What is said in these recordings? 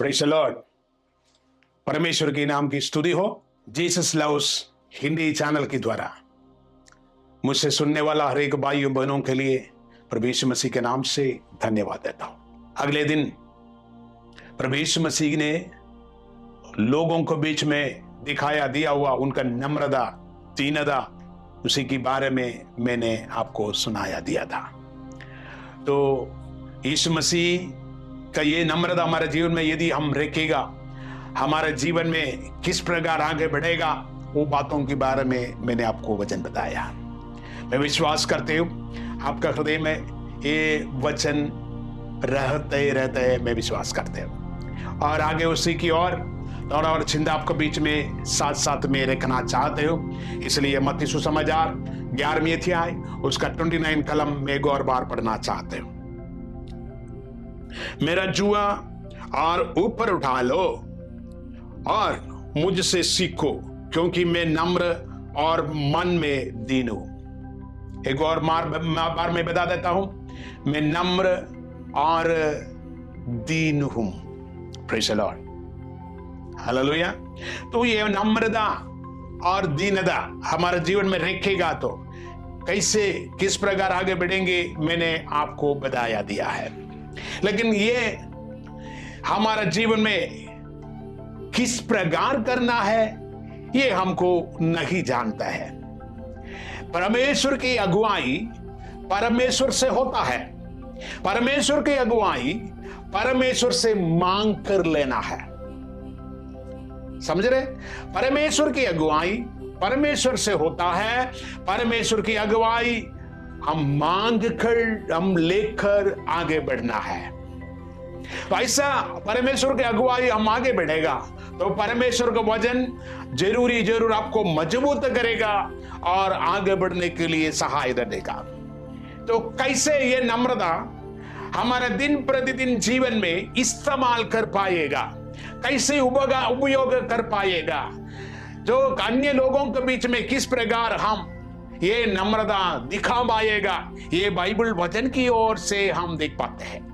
Praise the Lord. परमेश्वर के नाम की स्तुति हो। जीसस लव्स हिंदी चैनल के द्वारा मुझसे सुनने वाला हर एक भाइयों बहनों के लिए प्रभु यीशु मसीह के नाम से धन्यवाद देता हूं। अगले दिन प्रभु यीशु मसीह ने लोगों को बीच में दिखाया दिया हुआ उनका नम्रता, दीनता, उसी के बारे में मैंने आपको सुनाया दिया था। तो यीशु मसीह का ये नम्रता हमारे जीवन में यदि हम रखेगा, हमारे जीवन में किस प्रकार आगे बढ़ेगा, वो बातों के बारे में मैंने आपको वचन बताया। मैं विश्वास करते हूँ आपका हृदय में ये वचन रहते रहते मैं विश्वास करते हूँ और आगे उसी की और थोड़ा और चिंता आपको बीच में साथ साथ में रखना चाहते हो। इसलिए मत्ती सुसमाचार 11वीं अध्याय उसका 29 कलम में एक और बार पढ़ना चाहते हो। मेरा जुआ और ऊपर उठा लो और मुझसे सीखो, क्योंकि मैं नम्र और मन में दीन हूं। एक और बार मैं बता देता हूं, मैं नम्र और दीन हूं। Praise the lord, hallelujah. तो ये नम्रता और दीनता हमारे जीवन में रखेगा तो कैसे किस प्रकार आगे बढ़ेंगे मैंने आपको बताया दिया है। लेकिन ये हमारा जीवन में किस प्रकार करना है ये हमको नहीं जानता है। परमेश्वर की अगुवाई परमेश्वर से होता है। परमेश्वर की अगुवाई परमेश्वर से मांग कर लेना है। समझ रहे? परमेश्वर की अगुवाई परमेश्वर से होता है। परमेश्वर की अगुवाई हम मांग कर, हम लेकर आगे बढ़ना है। तो ऐसा परमेश्वर की अगुवाई हम आगे बढ़ेगा तो परमेश्वर का वचन जरूर आपको मजबूत करेगा और आगे बढ़ने के लिए सहायता देगा। तो कैसे ये नम्रता हमारे दिन प्रतिदिन जीवन में इस्तेमाल कर पाएगा, कैसे उपयोग कर पाएगा, जो अन्य लोगों के बीच में किस प्रकार हम ये नम्रता दिखा पाएगा, ये बाइबल वचन की ओर से हम देख पाते हैं।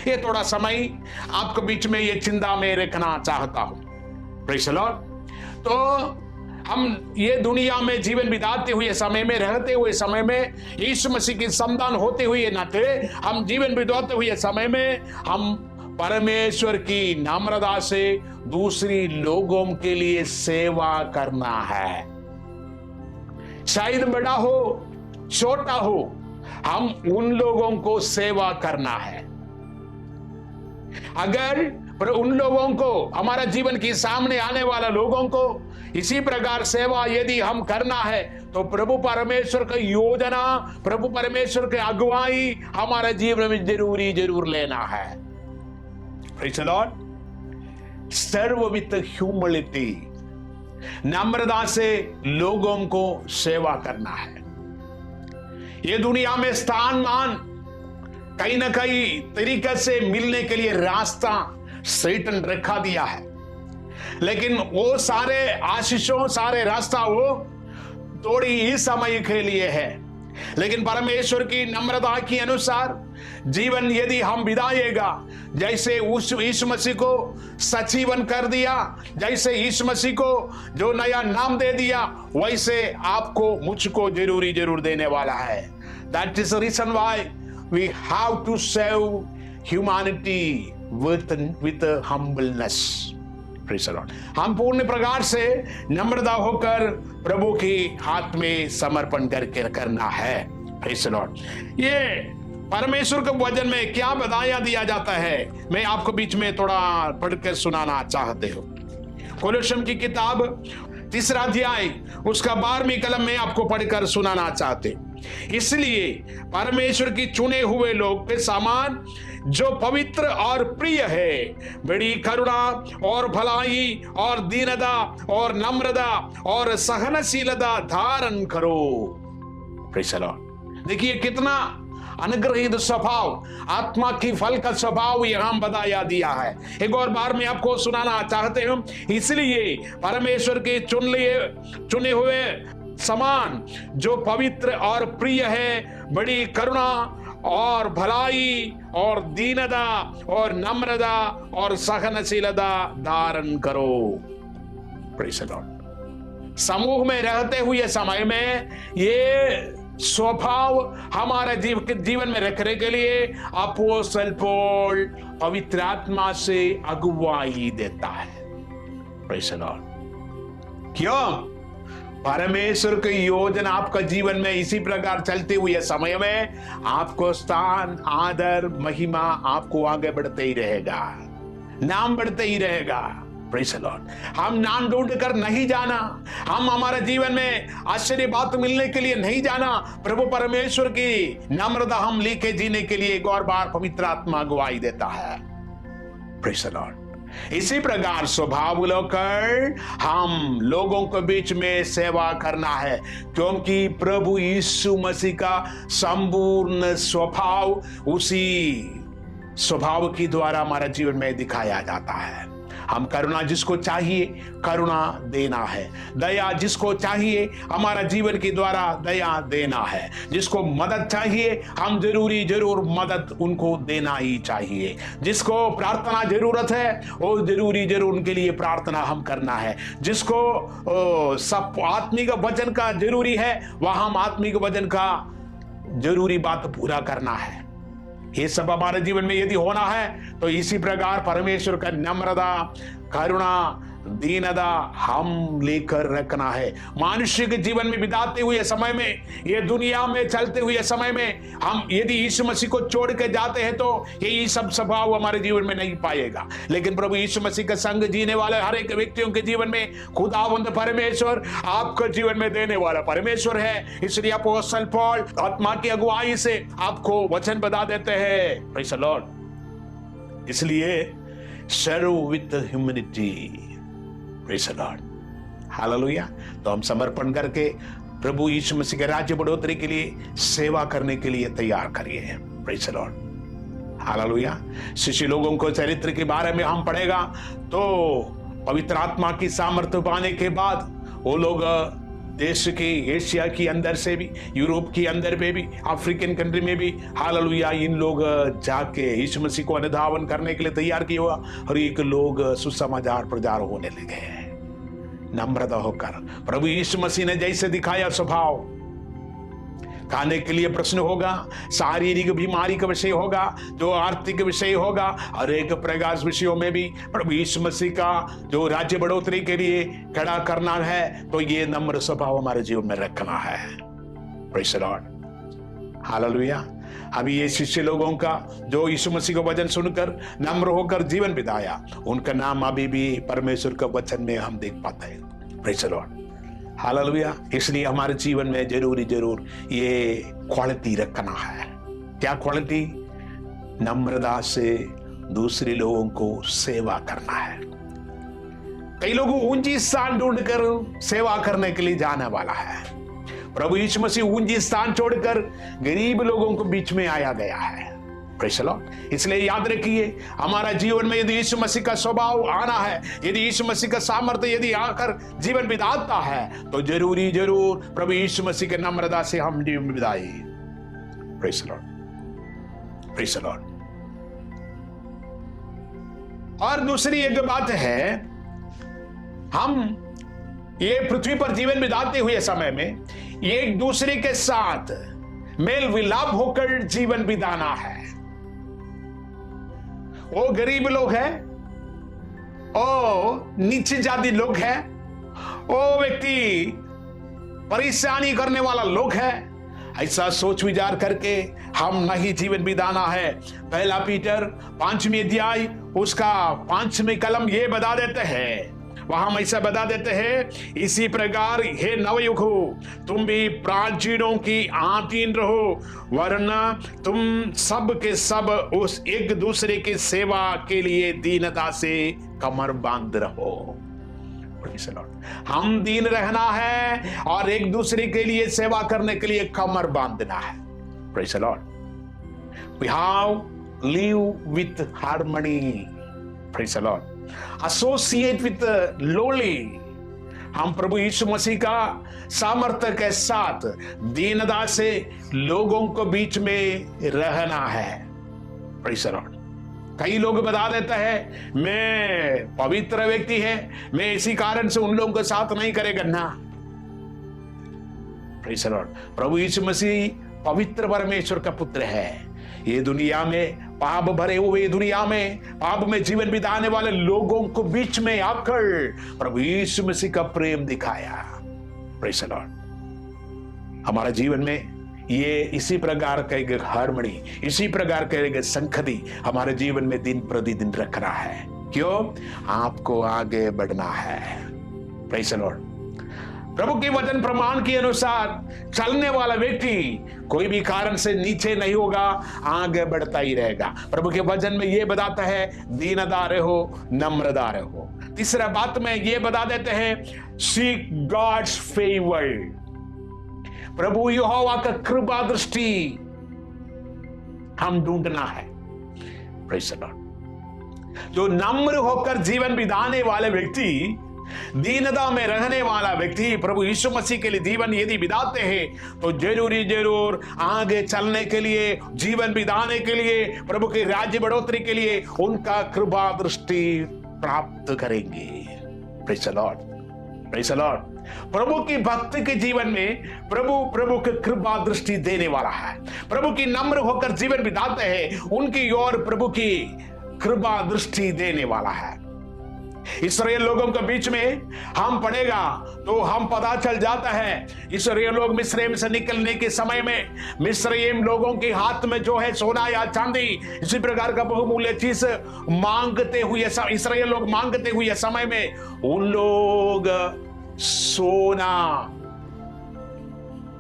ये थोड़ा समय आपके बीच में ये चिंता में रखना चाहता हूं। Praise the Lord. तो हम ये दुनिया में जीवन बिताते हुए समय में, रहते हुए समय में, यीशु मसीह की संतान होते हुए नाते हम जीवन बिताते हुए समय में हम परमेश्वर की नम्रता से दूसरी लोगों के लिए सेवा करना है। शायद बड़ा हो छोटा हो, हम उन लोगों को सेवा करना है। अगर उन लोगों को, हमारा जीवन के सामने आने वाला लोगों को इसी प्रकार सेवा यदि हम करना है तो प्रभु परमेश्वर की योजना, प्रभु परमेश्वर की अगुवाई हमारे जीवन में जरूर लेना है। Praise the lord. Serve with humility, नम्रता से लोगों को सेवा करना है। ये दुनिया में स्थान मान कहीं ना कहीं तरीके से मिलने के लिए रास्ता सैतान रखा दिया है, लेकिन वो सारे आशीषों, सारे रास्ता वो थोड़ी ही समय के लिए है। लेकिन परमेश्वर की नम्रता के अनुसार जीवन यदि हम बिताएगा, जैसे उस यीशु मसीह को सजीवन कर दिया, जैसे यीशु मसीह को जो नया नाम दे दिया, वैसे आपको मुझको जरूर देने वाला है। That is the reason why we have to serve humanity with humbleness. Praise the Lord. हम पूर्ण प्रकार से नम्रता होकर प्रभु के हाथ में समर्पण करके करना है। Praise the Lord. ये परमेश्वर के वचन में क्या बताया दिया जाता है, मैं आपको बीच में थोड़ा पढ़कर सुनाना चाहते हो। कोलोसियों की किताब 3 अध्याय उसका 12वीं कलम में आपको पढ़कर सुनाना चाहते। इसलिए परमेश्वर की चुने हुए लोग के समान जो पवित्र और प्रिय है, बड़ी करुणा और भलाई और दीनता और नम्रता और सहनशीलता धारण करो। Praise the Lord. देखिए कितना अनुग्रहित स्वभाव, आत्मा की फल का स्वभाव यहां बताया दिया है। एक और बार मैं आपको सुनाना चाहते हूं। इसलिए परमेश्वर के चुने हुए समान जो पवित्र और प्रिय है, बड़ी करुणा और भलाई और दीनता और नम्रता और सहनशीलता धारण करो। Praise the Lord. समूह में रहते हुए समय में ये स्वभाव हमारे जीवन में रखने के लिए अपोस्तल पौल पवित्र आत्मा से अगुवाई देता है। Praise the Lord. क्यों? परमेश्वर की योजना आपका जीवन में इसी प्रकार चलते हुए समय में आपको स्थान, आदर, महिमा आपको आगे बढ़ते ही रहेगा, नाम बढ़ते ही रहेगा। Praise the Lord. हम नाम ढूंढ कर नहीं जाना, हम हमारे जीवन में आश्चर्य बात मिलने के लिए नहीं जाना, प्रभु परमेश्वर की नम्रता हम लेके जीने के लिए एक और बार पवित्र आत्मा अगुवाई देता है। Praise the Lord. इसी प्रकार स्वभाव लेकर हम लोगों के बीच में सेवा करना है, क्योंकि प्रभु यीशु मसीह का संपूर्ण स्वभाव उसी स्वभाव के द्वारा हमारे जीवन में दिखाया जाता है। हम करुणा जिसको चाहिए करुणा देना है, दया जिसको चाहिए हमारा जीवन के द्वारा दया देना है, जिसको मदद चाहिए हम जरूर मदद उनको देना ही चाहिए, जिसको प्रार्थना जरूरत है वो जरूर उनके लिए प्रार्थना हम करना है, जिसको सब आत्मिक वचन का जरूरी है वहां हम आत्मिक वचन का जरूरी बात पूरा करना है। ये सब हमारे जीवन में यदि होना है तो इसी प्रकार परमेश्वर का नम्रता, करुणा, दीनता हम लेकर रखना है। मनुष्य के जीवन में बिताते हुए समय में, ये दुनिया में चलते हुए समय में हम यदि यीशु मसीह को छोड़ के जाते हैं तो ये सब स्वभाव हमारे जीवन में नहीं पाएगा। लेकिन प्रभु यीशु मसीह का संग जीने वाले हर एक व्यक्तियों के जीवन में खुदावंद परमेश्वर आपको जीवन में देने वाला परमेश्वर है। इसलिए अपोस्तल पौल आत्मा की अगुवाई से आपको वचन बता देते हैं। Praise the lord. इसलिए serve with humility. Praise the lord. Hallelujah. तो हम समर्पण करके प्रभु यीशु मसीह के राज्य बढ़ोतरी के लिए सेवा करने के लिए तैयार करिए। Praise the lord. हालेलुया। शिष्य लोगों को चरित्र के बारे में हम पढ़ेगा तो पवित्र आत्मा की सामर्थ्य पाने के बाद वो लोग देश के एशिया के अंदर से भी, यूरोप के अंदर में भी, अफ्रीकन कंट्री में भी हालेलुया इन लोग जाके यीशु मसीह को अनुधावन करने के लिए तैयार किया हुआ और एक लोग सुसमाचार प्रचार होने लगे। नम्रता होकर प्रभु यीशु मसीह ने जैसे दिखाया स्वभाव, खाने के लिए प्रश्न होगा, शारीरिक बीमारी का विषय होगा, जो आर्थिक विषय होगा, हर एक प्रकार विषयों में भी प्रभु यीशु मसीह का जो राज्य बढ़ोतरी के लिए खड़ा करना है तो ये नम्र स्वभाव हमारे जीवन में रखना है। Praise the lord. हालेलुया। अभी ये शिष्य लोगों का जो यीशु मसीह का वचन सुनकर नम्र होकर जीवन बिताया, उनका नाम अभी भी परमेश्वर का वचन में हम देख पाते हैं। Praise the lord. हालेलुया। इसलिए हमारे जीवन में जरूर ये क्वालिटी रखना है। क्या क्वालिटी? नम्रता से दूसरे लोगों को सेवा करना है। कई लोगों ऊंची स्थान ढूंढकर सेवा करने के लिए जाने वाला है। प्रभु यीशु मसीह ऊंची स्थान छोड़कर गरीब लोगों को बीच में आया गया है। Praise the lord. इसलिए याद रखिए हमारा जीवन में यदि यीशु मसीह का स्वभाव आना है, यदि यीशु मसीह का सामर्थ्य यदि आकर जीवन बिताता है तो जरूर प्रभु यीशु मसीह के नम्रता से हम जीवन बिताए। Praise the lord. Praise the Lord. और दूसरी एक बात है, हम ये पृथ्वी पर जीवन बिताते हुए समय में एक दूसरे के साथ मेल विलाप होकर जीवन बिताना है। वो गरीब लोग हैं, ओ नीचे जाति लोग हैं, ओ व्यक्ति परेशानी करने वाला लोग है, ऐसा सोच विचार करके हम नहीं जीवन बिताना है। पहला पीटर 5वें अध्याय उसका 5वें कलम ये बता देते हैं, वहां हम ऐसा बता देते हैं, इसी प्रकार हे नवयुग हो तुम भी प्राचीनों की आधीन रहो, वरना तुम सब के सब उस एक दूसरे की सेवा के लिए दीनता से कमर बांध रहो। हम दीन रहना है और एक दूसरे के लिए सेवा करने के लिए कमर बांधना है। Praise the Lord. We have live with harmony. Praise the Lord. Associate with the lowly, हम प्रभु यीशु मसीह का सामर्थ्य के साथ दीनता से लोगों को बीच में रहना है। Praise the Lord. कई लोग बता देता है मैं पवित्र व्यक्ति है, मैं इसी कारण से उन लोगों के साथ नहीं करेगा ना। Praise the lord. प्रभु यीशु मसीह पवित्र परमेश्वर का पुत्र है। ये दुनिया में पाप भरे हुए दुनिया में पाप में जीवन बिताने वाले लोगों को बीच में आकर प्रभु यीशु मसीह का प्रेम दिखाया। Praise the Lord. हमारे जीवन में ये इसी प्रकार का एक हार्मनी, इसी प्रकार का एक संगति हमारे जीवन में दिन प्रतिदिन रख रहा है। क्यों? आपको आगे बढ़ना है। Praise the lord. प्रभु के वचन प्रमाण के अनुसार चलने वाला व्यक्ति कोई भी कारण से नीचे नहीं होगा, आगे बढ़ता ही रहेगा। प्रभु के वचन में यह बताता है दीनता रहो, नम्रता रहो। तीसरा बात में यह बता देते हैं सीक गॉड्स फेवर। प्रभु यहोवा का कृपा दृष्टि हम ढूंढना है। Praise the Lord. जो नम्र होकर जीवन बिताने वाले व्यक्ति, दीनता में रहने वाला व्यक्ति प्रभु यीशु मसीह के लिए जीवन यदि बिताते हैं तो जरूर आगे चलने के लिए, जीवन बिताने के लिए, प्रभु के राज्य बढ़ोतरी के लिए उनका कृपा दृष्टि प्राप्त करेंगे। Praise the lord. Praise the lord. प्रभु की भक्ति के जीवन में प्रभु की कृपा दृष्टि देने वाला है। प्रभु की नम्र होकर जीवन बिताते हैं, उनकी ओर प्रभु की कृपा दृष्टि देने वाला है। इस्राएल लोगों के बीच में हम पढ़ेगा तो हम पता चल जाता है इस्राएल लोग मिस्रैम से निकलने के समय में मिस्रैम लोगों के हाथ में जो है सोना या चांदी इसी प्रकार का बहुमूल्य चीज मांगते हुए, इस्राएल लोग मांगते हुए समय में उन लोग सोना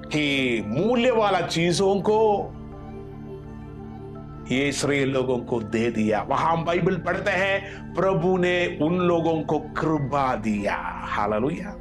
की मूल्य वाला चीजों को ये इस्राएल लोगों को दे दिया। वहां हम बाइबल पढ़ते हैं प्रभु ने उन लोगों को कृपा दिया। हालेलुया।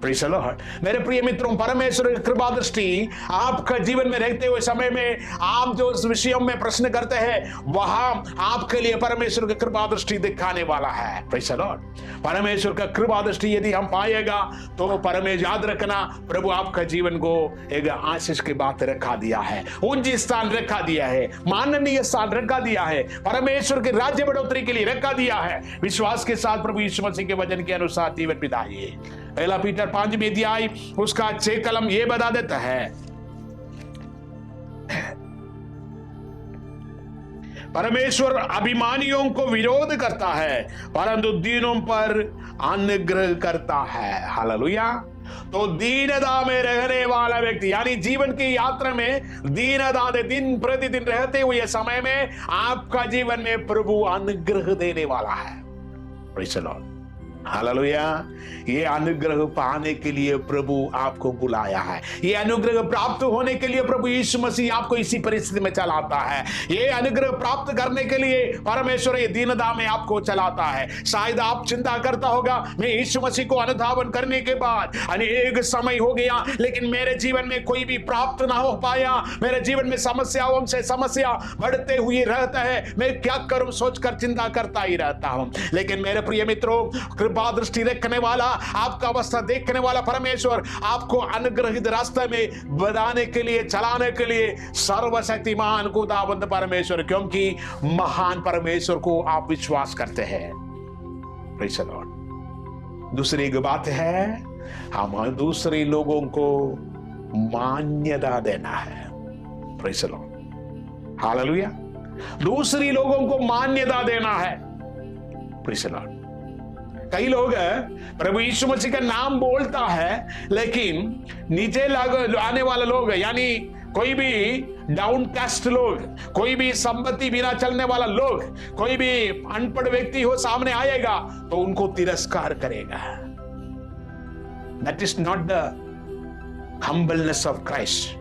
Praise the Lord. मेरे प्रिय मित्रों, परमेश्वर की कृपा दृष्टि आपका जीवन में रहते हुए समय में आप जो उस विषयों में प्रश्न करते हैं वहां आपके लिए परमेश्वर की कृपा दृष्टि दिखाने वाला है। Praise the Lord. परमेश्वर का कृपा दृष्टि यदि हम पाएगा तो परमेश्वर, याद रखना, प्रभु आपका जीवन को एक आशीष की बात रखा दिया है, ऊंची स्थान रखा दिया है, माननीय स्थान रखा दिया है, परमेश्वर के राज्य बढ़ोतरी के लिए रखा दिया है। विश्वास के साथ प्रभु यीशु मसीह के वचन के अनुसार जीवन बिताइए। पहला पीटर 5वें अध्याय उसका 6 कलम ये बता देता है परमेश्वर अभिमानियों को विरोध करता है परंतु दीनों पर अनुग्रह करता है। हालेलुया। तो दीनता में रहने वाला व्यक्ति यानी जीवन की यात्रा में दीनता दे दिन प्रतिदिन रहते हुए समय में आपका जीवन में प्रभु अनुग्रह देने वाला है। Praise the lord. हालेलुया। ये अनुग्रह पाने के लिए प्रभु आपको बुलाया है। ये अनुग्रह प्राप्त होने के लिए प्रभु यीशु मसीह आपको इसी परिस्थिति में चलाता है। ये अनुग्रह प्राप्त करने के लिए परमेश्वर ये दीनता में आपको चलाता है। शायद आप चिंता करता होगा मैं यीशु मसीह को अनुधावन करने के बाद अनेक समय हो गया लेकिन मेरे जीवन में कोई भी प्राप्त ना हो पाया, मेरे जीवन में समस्याओं से समस्या बढ़ते हुए रहता है, मैं क्या करूं सोचकर चिंता करता ही रहता हूं। लेकिन मेरे प्रिय मित्रों, कृपा दृष्टि रखने वाला, आपका अवस्था देखने वाला परमेश्वर आपको अनुग्रहित रास्ते में बढ़ाने के लिए, चलाने के लिए सर्वशक्तिमान खुदावंद परमेश्वर, क्योंकि महान परमेश्वर को आप विश्वास करते हैं। Praise the Lord. दूसरी एक बात है, हम दूसरे लोगों को मान्यता देना है। Praise the lord. हालेलुया। दूसरी लोगों को मान्यता देना है। Praise the Lord. कई लोग प्रभु यीशु मसीह का नाम बोलता है लेकिन नीचे आने वाले लोग यानी कोई भी डाउनकास्ट लोग, कोई भी संपत्ति बिना चलने वाला लोग, कोई भी अनपढ़ व्यक्ति हो सामने आएगा तो उनको तिरस्कार करेगा। That is not the humbleness of Christ.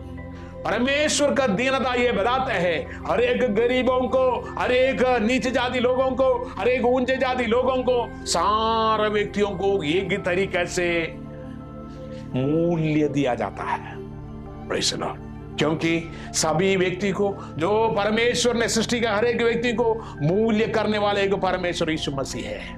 परमेश्वर का दीनता ये बताते हैं हर एक गरीबों को, हर एक नीचे जाति लोगों को, हर एक ऊंचे जाति लोगों को, सारे व्यक्तियों को एक तरीके से मूल्य दिया जाता है। Praise the Lord. क्योंकि सभी व्यक्ति को, जो परमेश्वर ने सृष्टि का हर एक व्यक्ति को मूल्य करने वाले एक परमेश्वर यीशु मसीह है।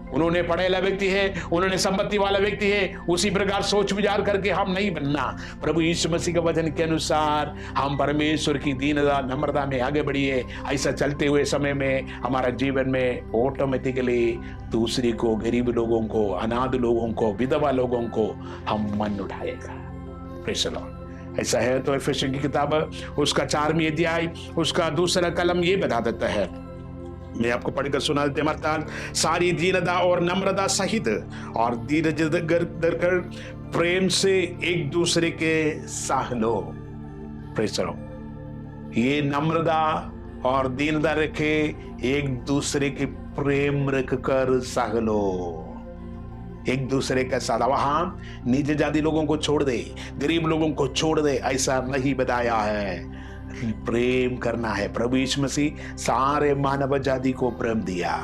उन्होंने पढ़ेला व्यक्ति है, उन्होंने संपत्ति वाला व्यक्ति है, उसी प्रकार सोच विचार करके हम नहीं बनना। प्रभु यीशु मसीह के वचन के अनुसार हम परमेश्वर की दीनता नम्रता में आगे बढ़िए। ऐसा चलते हुए समय में हमारा जीवन में ऑटोमेटिकली दूसरे को, गरीब लोगों को, अनाथ लोगों को, विधवा लोगों को हम मन उठाएगा। Praise the Lord. ऐसा है तो एफेसियों की किताब उसका 4वां अध्याय उसका 2 कलम ये बता देता है, मैं आपको पढ़कर सुना देते मरताल, सारी दीनता और नम्रता सहित और धीरज धरकर प्रेम से एक दूसरे के सह लो। Praise the Lord. ये नम्रता और दीनता रखे, एक दूसरे के प्रेम रखकर सह लो, एक दूसरे के साथ। वहां नीचे जाति लोगों को छोड़ दे, गरीब लोगों को छोड़ दे, ऐसा नहीं बताया है। प्रेम करना है। प्रभु यीशु मसीह सारे मानव जाति को प्रेम दिया,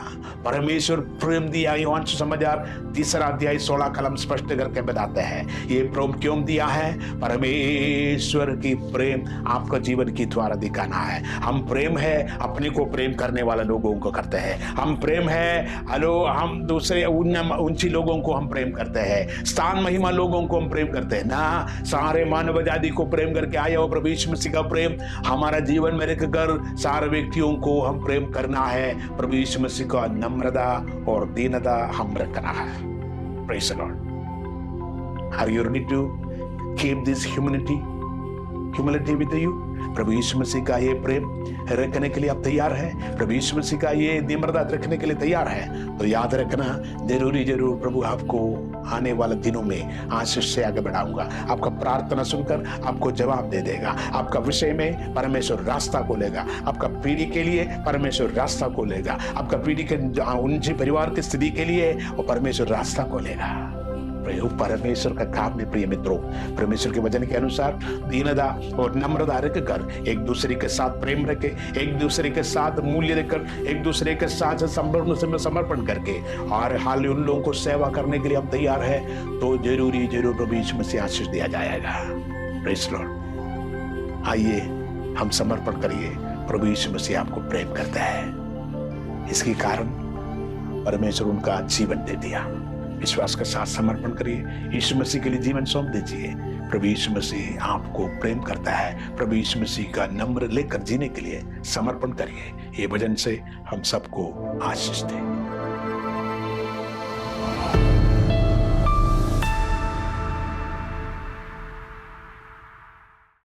परमेश्वर प्रेम दिया। यूहन्ना सुसमाचार 3 अध्याय 16 कलम स्पष्ट करके बताते हैं ये प्रेम क्यों दिया है। परमेश्वर की प्रेम आपका जीवन की द्वारा दिखाना है। हम प्रेम है अपने को प्रेम करने वाले लोगों को करते हैं। हम प्रेम है हम दूसरे ऊंची लोगों को हम प्रेम करते हैं, स्थान महिमा लोगों को हम प्रेम करते हैं ना। सारे मानव जाति को प्रेम करके आया हो प्रभु यीशु मसीह का प्रेम हमारा जीवन में रखकर सारे व्यक्तियों को हम प्रेम करना है। प्रभु यीशु मसीह का नम्रता और दीनता हम रखना है। Praise the lord. Are you ready to keep this humility with you? प्रभु यीशु मसीह का ये प्रेम रखने के लिए आप तैयार हैं? प्रभु यीशु मसीह का ये नम्रता रखने के लिए तैयार है? तो याद रखना, जरूर प्रभु आपको आने वाले दिनों में आशीष से आगे बढ़ाऊंगा। आपका प्रार्थना सुनकर आपको जवाब दे देगा। आपका विषय में परमेश्वर रास्ता खोलेगा। आपका पीढ़ी के लिए परमेश्वर रास्ता खोलेगा। आपका पीढ़ी के उनके परिवार की स्थिति के लिए वो परमेश्वर रास्ता खोलेगा। परमेश्वर का काम है प्रिय मित्रों। परमेश्वर के वचन के अनुसार दीनता और नम्रता रखकर एक दूसरे के साथ प्रेम रखे, एक दूसरे के साथ मूल्य देकर, एक दूसरे के साथ समर्पण करके और हाल उन लोगों को सेवा करने के लिए हम तैयार है तो जरूर प्रभु यीशु मसीह आशीष दिया जाएगा। Praise the Lord. आइए हम समर्पण करिए। प्रभु यीशु मसीह आपको प्रेम करता है, इसके कारण परमेश्वर उनका जीवन दे दिया। विश्वास के साथ समर्पण करिए, यीशु मसीह के लिए जीवन सौंप दीजिए। प्रभु यीशु मसीह आपको प्रेम करता है। प्रभु यीशु मसीह का नम्र लेकर जीने के लिए समर्पण करिए। ये वचन से हम सबको आशीष दें।